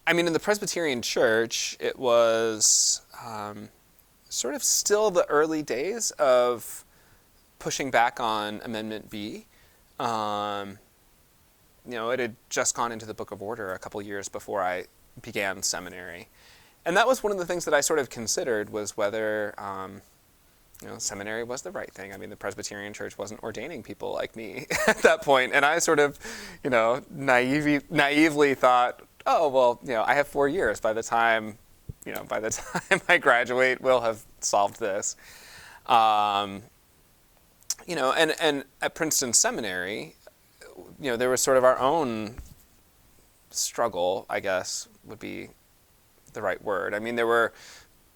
I mean, in the Presbyterian Church, it was sort of still the early days of pushing back on Amendment B. It had just gone into the Book of Order a couple years before I began seminary. And that was one of the things that I sort of considered, was whether seminary was the right thing. I mean, the Presbyterian Church wasn't ordaining people like me at that point. And I sort of, naively thought, oh, well, I have 4 years. By the time I graduate, we'll have solved this. And at Princeton Seminary, there was sort of our own struggle, I guess, would be the right word. I mean, there were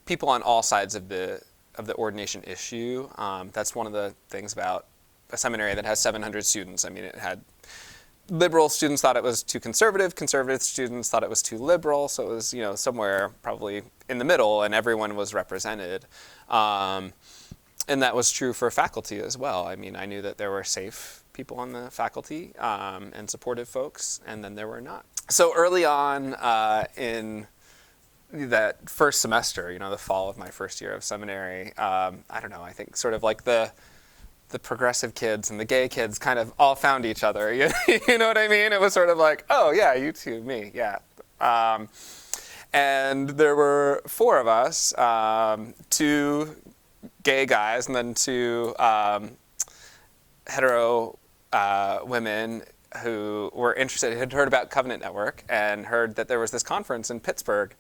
people on all sides of the ordination issue. That's one of the things about a seminary that has 700 students. I mean, it had liberal students thought it was too conservative students thought it was too liberal, so it was, somewhere probably in the middle, and everyone was represented. And that was true for faculty as well. I mean, I knew that there were safe people on the faculty and supportive folks, and then there were not. So early on in that first semester, the fall of my first year of seminary, I think sort of like the progressive kids and the gay kids kind of all found each other. You know what I mean? It was sort of like, oh yeah, you too, me, yeah. And there were 4 of us, 2 gay guys and then 2 hetero women who were interested, had heard about Covenant Network and heard that there was this conference in Pittsburgh,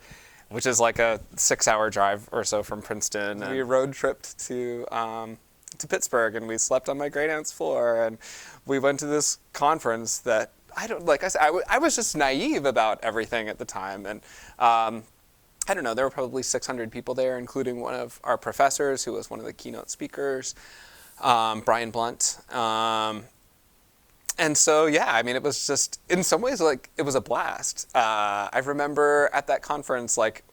which is like a 6-hour drive or so from Princeton. And we road tripped to Pittsburgh, and we slept on my great aunt's floor, and we went to this conference that I was just naive about everything at the time, and there were probably 600 people there, including one of our professors who was one of the keynote speakers, Brian Blunt. And so, it was just, in some ways, like, it was a blast. I remember at that conference, like,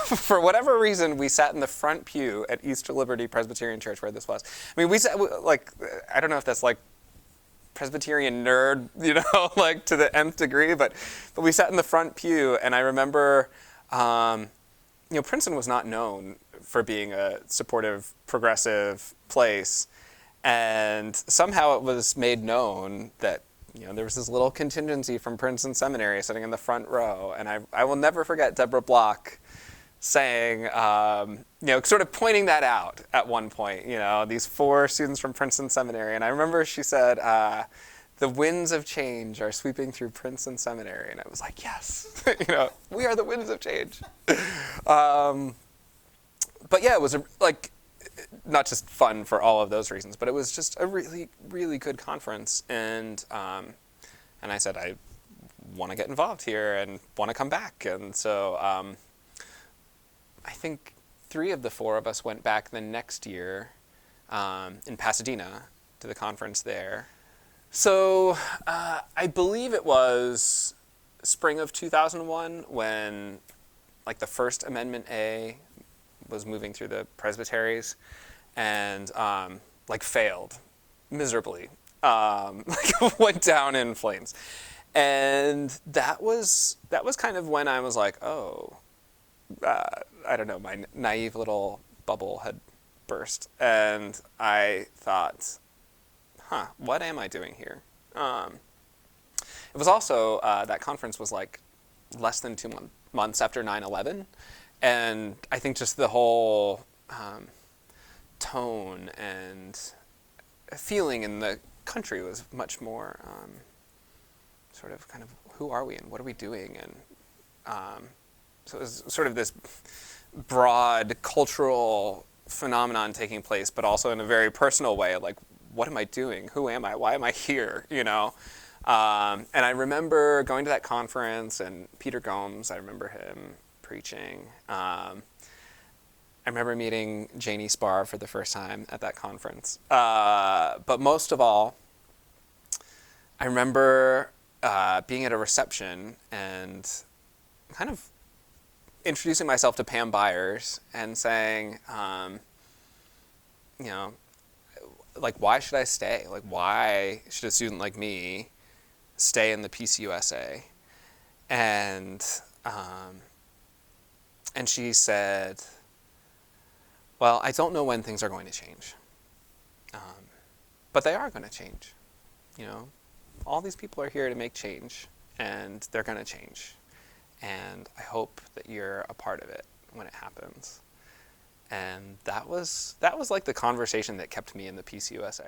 for whatever reason, we sat in the front pew at Easter Liberty Presbyterian Church, where this was. I mean, we sat, like, I don't know if that's, like, Presbyterian nerd, like, to the nth degree, but we sat in the front pew, and I remember, Princeton was not known for being a supportive, progressive place. And somehow it was made known that, there was this little contingency from Princeton Seminary sitting in the front row. And I will never forget Deborah Block saying, sort of pointing that out at one point, these 4 students from Princeton Seminary. And I remember she said, the winds of change are sweeping through Princeton Seminary. And I was like, yes, we are the winds of change. But yeah, it was not just fun for all of those reasons, but it was just a really, really good conference. And I said, I want to get involved here and want to come back. And so I think 3 of the 4 of us went back the next year in Pasadena to the conference there. So I believe it was spring of 2001 when, like, the first Amendment A was moving through the presbyteries and failed miserably, went down in flames. And that was kind of when I was like, oh, I don't know, my naive little bubble had burst. And I thought, what am I doing here? It was also, that conference was like less than 2 months after 9/11. And I think just the whole tone and feeling in the country was much more sort of kind of, who are we and what are we doing? And so it was sort of this broad cultural phenomenon taking place, but also in a very personal way, like, what am I doing? Who am I? Why am I here? And I remember going to that conference, and Peter Gomes, I remember him preaching. I remember meeting Janie Sparr for the first time at that conference. But most of all, I remember being at a reception and kind of introducing myself to Pam Byers and saying, why should I stay? Like, why should a student like me stay in the PCUSA? And And she said, well, I don't know when things are going to change, but they are going to change. You know, all these people are here to make change, and they're going to change. And I hope that you're a part of it when it happens. And that was like the conversation that kept me in the PCUSA.